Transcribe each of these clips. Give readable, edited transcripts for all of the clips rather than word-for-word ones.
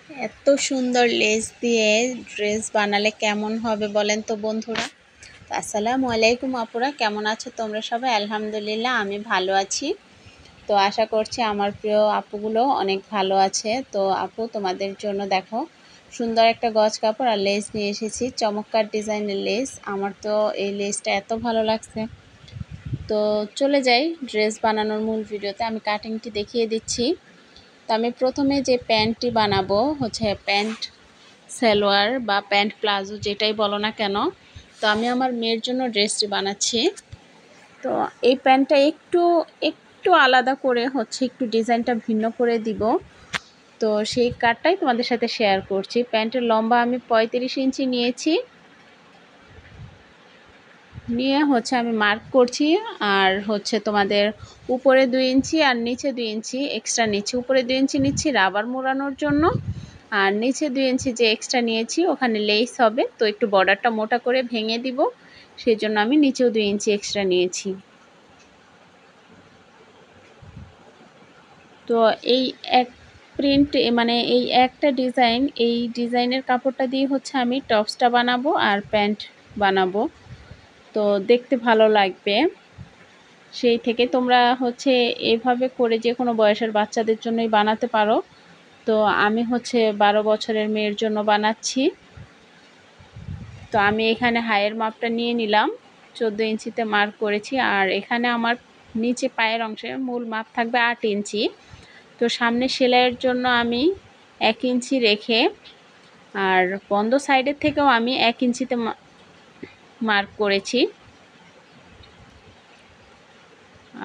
এত সুন্দর লেস দিয়ে ড্রেস বানালে কেমন হবে বলেন তো বন্ধুরা। আসসালামু আলাইকুম আপুরা, কেমন আছো তোমরা সবাই? আলহামদুলিল্লাহ আমি ভালো আছি। তো আশা করছি আমার প্রিয় আপুগুলো অনেক ভালো আছে। তো আপু, তোমাদের জন্য দেখো সুন্দর একটা গজ কাপড় আর লেস নিয়ে এসেছি, চমৎকার ডিজাইনের লেস। আমার তো এই লেসটা এত ভালো লাগছে। তো চলে যাই ড্রেস বানানোর মূল ভিডিওতে। আমি কাটিংটি দেখিয়ে দিচ্ছি। তো আমি প্রথমে যে প্যান্টটি বানাবো হচ্ছে প্যান্ট সালোয়ার বা প্যান্ট প্লাজো, যেটাই বলো না কেন। তো আমি আমার মেয়ের জন্য ড্রেসটি বানাচ্ছি। তো এই প্যান্টটা একটু একটু আলাদা করে হচ্ছে একটু ডিজাইনটা ভিন্ন করে দিব। তো সেই কাটটাই তোমাদের সাথে শেয়ার করছি। প্যান্টের লম্বা আমি 35 ইঞ্চি নিয়েছি, নিয়ে হচ্ছে আমি মার্ক করছি। আর হচ্ছে তোমাদের উপরে 2 ইঞ্চি আর নিচে 2 ইঞ্চি এক্সট্রা নিচ্ছি। উপরে 2 ইঞ্চি নিচ্ছি রাবার মোড়ানোর জন্য, আর নিচে 2 ইঞ্চি যে এক্সট্রা নিয়েছি ওখানে লেস হবে। তো একটু বর্ডারটা মোটা করে ভেঙে দিব, সেই জন্য আমি নিচেও 2 ইঞ্চি এক্সট্রা নিয়েছি। তো এই এক প্রিন্ট মানে এই একটা ডিজাইন, এই ডিজাইনের কাপড়টা দিয়ে হচ্ছে আমি টপসটা বানাবো আর প্যান্ট বানাবো। তো দেখতে ভালো লাগবে। সেই থেকে তোমরা হচ্ছে এভাবে করে যে কোনো বয়সের বাচ্চাদের জন্যই বানাতে পারো। তো আমি হচ্ছে 12 বছরের মেয়ের জন্য বানাচ্ছি। তো আমি এখানে হাইয়ের মাপটা নিয়ে নিলাম, 14 ইঞ্চিতে মার্ক করেছি। আর এখানে আমার নিচে পায়ের অংশে মূল মাপ থাকবে 8 ইঞ্চি। তো সামনে সেলাইয়ের জন্য আমি 1 ইঞ্চি রেখে, আর বন্ধ সাইডের থেকেও আমি 1 ইঞ্চিতে মার্ক করেছি।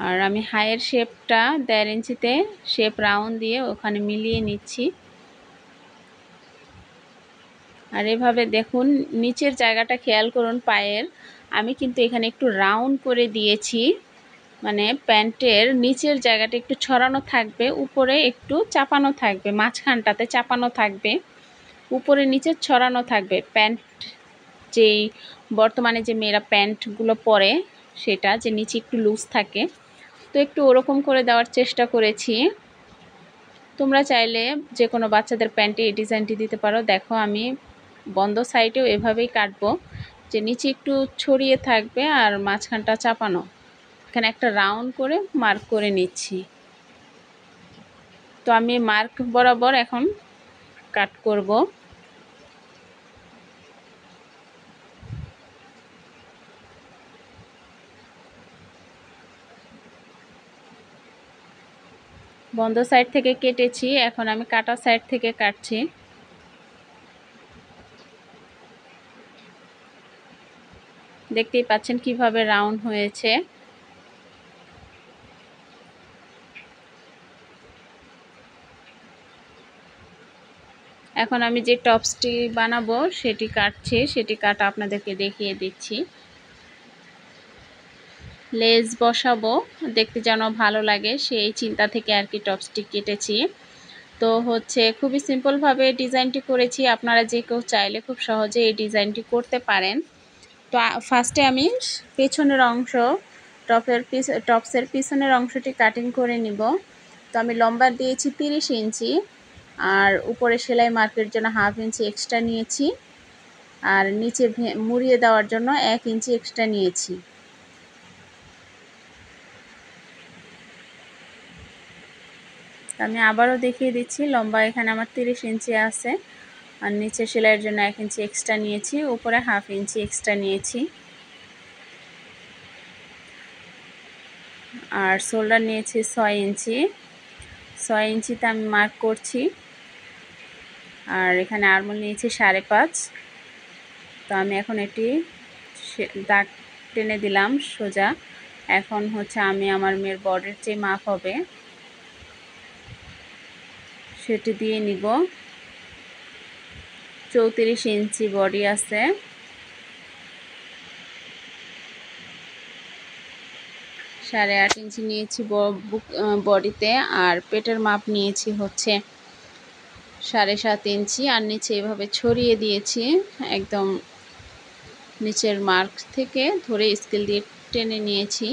আর আমি হাইয়ের শেপটা 1.5 ইঞ্চিতে শেপ রাউন্ড দিয়ে ওখানে মিলিয়ে নিচ্ছি। আর এভাবে দেখুন নিচের জায়গাটা খেয়াল করুন পায়ের, আমি কিন্তু এখানে একটু রাউন্ড করে দিয়েছি। মানে প্যান্টের নিচের জায়গাটা একটু ছড়ানো থাকবে, উপরে একটু চাপানো থাকবে, মাঝখানটাতে চাপানো থাকবে, উপরে নিচে ছড়ানো থাকবে। প্যান্ট যেই বর্তমানে যে মেয়েরা প্যান্টগুলো পরে সেটা যে নিচে একটু লুজ থাকে, তো একটু ওরকম করে দেওয়ার চেষ্টা করেছি। তোমরা চাইলে যে কোনো বাচ্চাদের প্যান্টে এই ডিজাইনটি দিতে পারো। দেখো আমি বন্ধ সাইডেও এভাবেই কাটবো, যে নিচে একটু ছড়িয়ে থাকবে আর মাঝখানটা চাপানো। এখানে একটা রাউন্ড করে মার্ক করে নিচ্ছি। তো আমি মার্ক বরাবর এখন কাট করব। বন্ধ সাইড থেকে কেটেছি, এখন আমি কাটা সাইড থেকে কাটছি। দেখতেই পাচ্ছেন কিভাবে রাউন্ড হয়েছে। এখন আমি যে টপসটি বানাবো সেটি কাটছি, সেটি কাটা আপনাদেরকে দেখিয়ে দিচ্ছি। লেস বসাবো দেখতে যেন ভালো লাগে, সেই চিন্তা থেকে আর কি টপসটি কেটেছি। তো হচ্ছে খুবই সিম্পলভাবে ডিজাইনটি করেছি। আপনারা যে কেউ চাইলে খুব সহজে এই ডিজাইনটি করতে পারেন। তো ফার্স্টে আমি পেছনের অংশ টপসের পিছনের অংশটি কাটিং করে নিব। তো আমি লম্বা দিয়েছি 30 ইঞ্চি, আর উপরে সেলাই মার্কের জন্য 1/2 ইঞ্চি এক্সট্রা নিয়েছি, আর নিচে মুড়িয়ে দেওয়ার জন্য 1 ইঞ্চি এক্সট্রা নিয়েছি। আমি আবারও দেখিয়ে দিচ্ছি, লম্বা এখানে আমার 30 ইঞ্চি আছে, আর নিচে সেলাইয়ের জন্য 1 ইঞ্চি এক্সট্রা নিয়েছি, উপরে 1/2 ইঞ্চি এক্সট্রা নিয়েছি। আর শোল্ডার নিয়েছি 6 ইঞ্চি, 6 ইঞ্চিতে আমি মার্ক করছি। আর এখানে আর্মহোল নিয়েছি 5.5। তো আমি এখন এটি দাগ টেনে দিলাম সোজা। এখন হচ্ছে আমি আমার মেয়ের বডির যে মাপ হবে সেটি দিয়ে নিব। 34 ইঞ্চি বডি আছে, 8.5 ইঞ্চি নিয়েছি বডিতে, আর পেটের মাপ নিয়েছি হচ্ছে 7.5 ইঞ্চি। আর নিচে এভাবে ছড়িয়ে দিয়েছি, একদম নিচের মার্ক থেকে ধরে স্কেল দিয়ে টেনে নিয়েছি।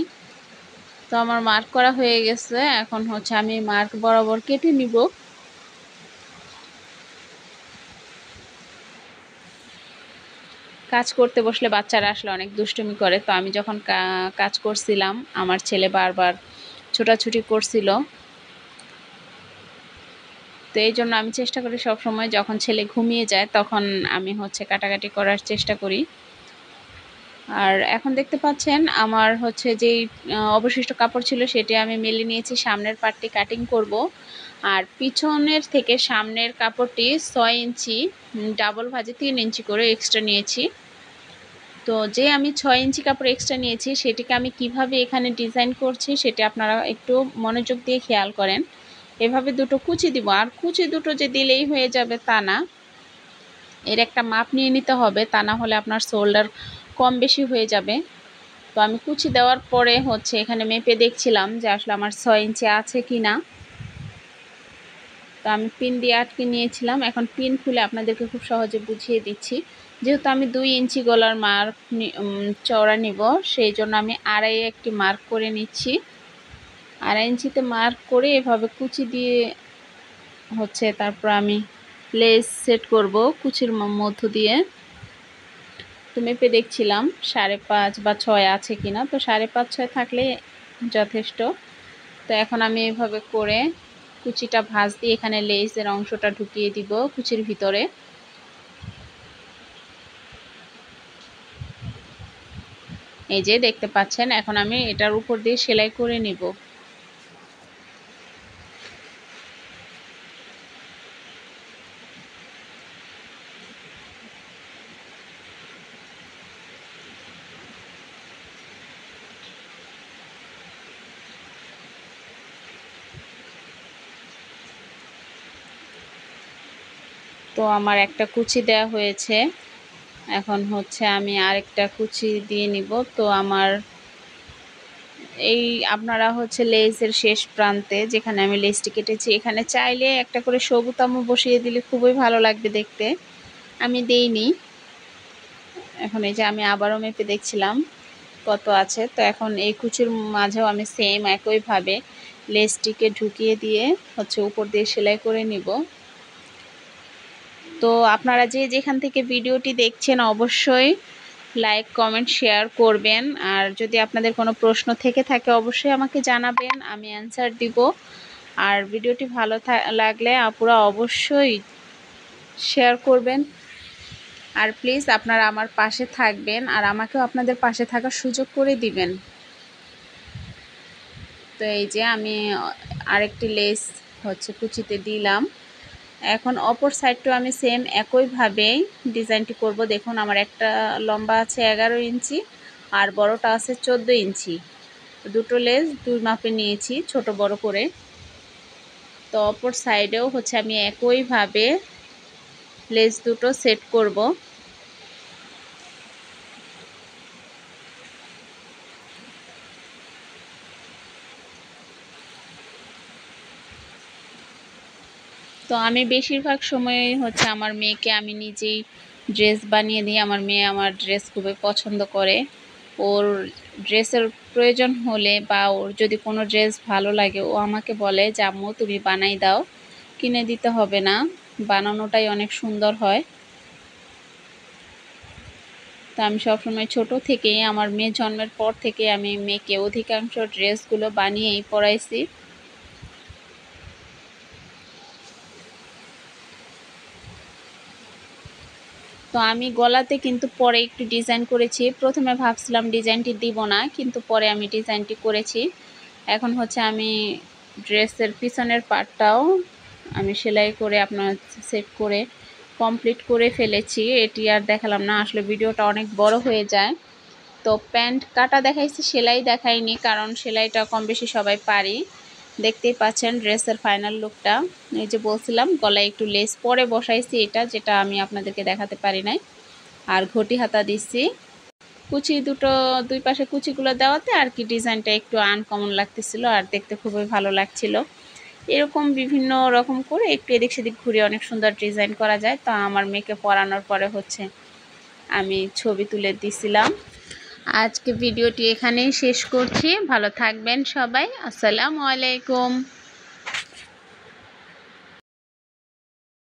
তো আমার মার্ক করা হয়ে গেছে, এখন হচ্ছে আমি মার্ক বরাবর কেটে নিব। কাজ করতে বসলে বাচ্চারা আসলে অনেক দুষ্টুমি করে। তো আমি যখন কাজ করছিলাম আমার ছেলে বারবার ছোটাছুটি করছিল। তো এই জন্য আমি চেষ্টা করি সবসময় যখন ছেলে ঘুমিয়ে যায় তখন আমি হচ্ছে কাটাকাটি করার চেষ্টা করি। আর এখন দেখতে পাচ্ছেন আমার হচ্ছে যেই অবশিষ্ট কাপড় ছিল সেটি আমি মেলে নিয়েছি। সামনের পার্টটি কাটিং করব, আর পিছনের থেকে সামনের কাপড়টি 6 ইঞ্চি ডাবল ভাঁজে 3 ইঞ্চি করে এক্সট্রা নিয়েছি। তো যে আমি 6 ইঞ্চি কাপড় এক্সট্রা নিয়েছি সেটিকে আমি কিভাবে এখানে ডিজাইন করছি সেটি আপনারা একটু মনোযোগ দিয়ে খেয়াল করেন। এভাবে দুটো কুচি দিব, আর কুচি দুটো যে দিলেই হয়ে যাবে তা না, এর একটা মাপ নিয়ে নিতে হবে, তা না হলে আপনার শোল্ডার কম বেশি হয়ে যাবে। তো আমি কুচি দেওয়ার পরে হচ্ছে এখানে মেপে দেখছিলাম যে আসলে আমার 6 ইঞ্চি আছে কি না। তো আমি পিন দিয়ে আটকে নিয়েছিলাম। এখন পিন খুলে আপনাদেরকে খুব সহজে বুঝিয়ে দিচ্ছি। যেহেতু আমি 2 ইঞ্চি গলার মার্ক চওড়া নিব, সেই জন্য আমি আড়াই একটি মার্ক করে নিচ্ছি। আড়াই ইঞ্চিতে মার্ক করে এভাবে কুচি দিয়ে হচ্ছে তারপর আমি লেস সেট করব কুচির মধ্য দিয়ে। তো মেপে দেখছিলাম 5.5 বা 6 আছে কিনা। তো 5.5 6 থাকলে যথেষ্ট। তো এখন আমি এভাবে করে কুচিটা ভাঁজ দিয়ে এখানে লেসের অংশটা ঢুকিয়ে দিব কুচির ভিতরে। এই যে দেখতে পাচ্ছেন, এখন আমি এটার উপর দিয়ে সেলাই করে নিব। তো আমার একটা কুচি দেয়া হয়েছে, এখন হচ্ছে আমি আরেকটা কুচি দিয়ে নিব। তো আমার এই আপনারা হচ্ছে লেসের শেষ প্রান্তে যেখানে আমি লেসটি কেটেছি এখানে চাইলে একটা করে সবুতামও বসিয়ে দিলে খুবই ভালো লাগবে দেখতে। আমি দেইনি। এখন এই যে আমি আবারও মেপে দেখছিলাম কত আছে। তো এখন এই কুচির মাঝেও আমি সেম একইভাবে লেসটিকে ঢুকিয়ে দিয়ে হচ্ছে উপর দিয়ে সেলাই করে নিব। তো আপনারা যে যেখান থেকে ভিডিওটি দেখছেন অবশ্যই লাইক কমেন্ট শেয়ার করবেন। আর যদি আপনাদের কোনো প্রশ্ন থেকে থাকে অবশ্যই আমাকে জানাবেন, আমি অ্যান্সার দিব। আর ভিডিওটি ভালো লাগলে আপুরা অবশ্যই শেয়ার করবেন। আর প্লিজ আপনারা আমার পাশে থাকবেন আর আমাকেও আপনাদের পাশে থাকার সুযোগ করে দিবেন। তো এই যে আমি আরেকটি লেস হচ্ছে কুচিতে দিলাম। এখন অপর সাইডটাও আমি সেম একইভাবেই ডিজাইনটি করব। দেখুন আমার একটা লম্বা আছে 11 ইঞ্চি আর বড়টা আছে 14 ইঞ্চি। দুটো লেস দুই মাপে নিয়েছি ছোট বড় করে। তো অপর সাইডেও হচ্ছে আমি একইভাবে লেস দুটো সেট করব। তো আমি বেশিরভাগ সময় হচ্ছে আমার মেয়েকে আমি নিজেই ড্রেস বানিয়ে দিই। আমার মেয়ে আমার ড্রেস খুবই পছন্দ করে। ওর ড্রেসের প্রয়োজন হলে বা ওর যদি কোনো ড্রেস ভালো লাগে ও আমাকে বলে যে আম্মু তুমি বানাই দাও, কিনে দিতে হবে না, বানানোটাই অনেক সুন্দর হয়। তো আমি সবসময় ছোট থেকেই আমার মেয়ে জন্মের পর থেকে আমি মেয়েকে অধিকাংশ ড্রেসগুলো বানিয়েই পরাইছি। তো আমি গলাতে কিন্তু পরে একটু ডিজাইন করেছি। প্রথমে ভাবছিলাম ডিজাইনটি দিব না, কিন্তু পরে আমি ডিজাইনটি করেছি। এখন হচ্ছে আমি ড্রেসের পিছনের পার্টটাও আমি সেলাই করে আপনার সেট করে কমপ্লিট করে ফেলেছি। এটি আর দেখালাম না, আসলে ভিডিওটা অনেক বড় হয়ে যায়। তো প্যান্ট কাটা দেখাইছি, সেলাই দেখাইনি, কারণ সেলাইটা কম বেশি সবাই পারি। দেখতেই পাচ্ছেন ড্রেসের ফাইনাল লুকটা। এই যে বলছিলাম গলায় একটু লেস পরে বসাইছি, এটা যেটা আমি আপনাদেরকে দেখাতে পারি নাই। আর ঘটি হাতা দিচ্ছি। কুচি দুটো দুই পাশে কুচিগুলো দেওয়াতে আর কি ডিজাইনটা একটু আনকমন লাগতেছিল আর দেখতে খুবই ভালো লাগছিল। এরকম বিভিন্ন রকম করে একটু এদিক সেদিক ঘুরে অনেক সুন্দর ডিজাইন করা যায়। তো আমার মেয়েকে পরানোর পরে হচ্ছে আমি ছবি তুলে দিছিলাম। আজকে ভিডিওটি এখানেই শেষ করছি। ভালো থাকবেন সবাই। আসসালামু আলাইকুম।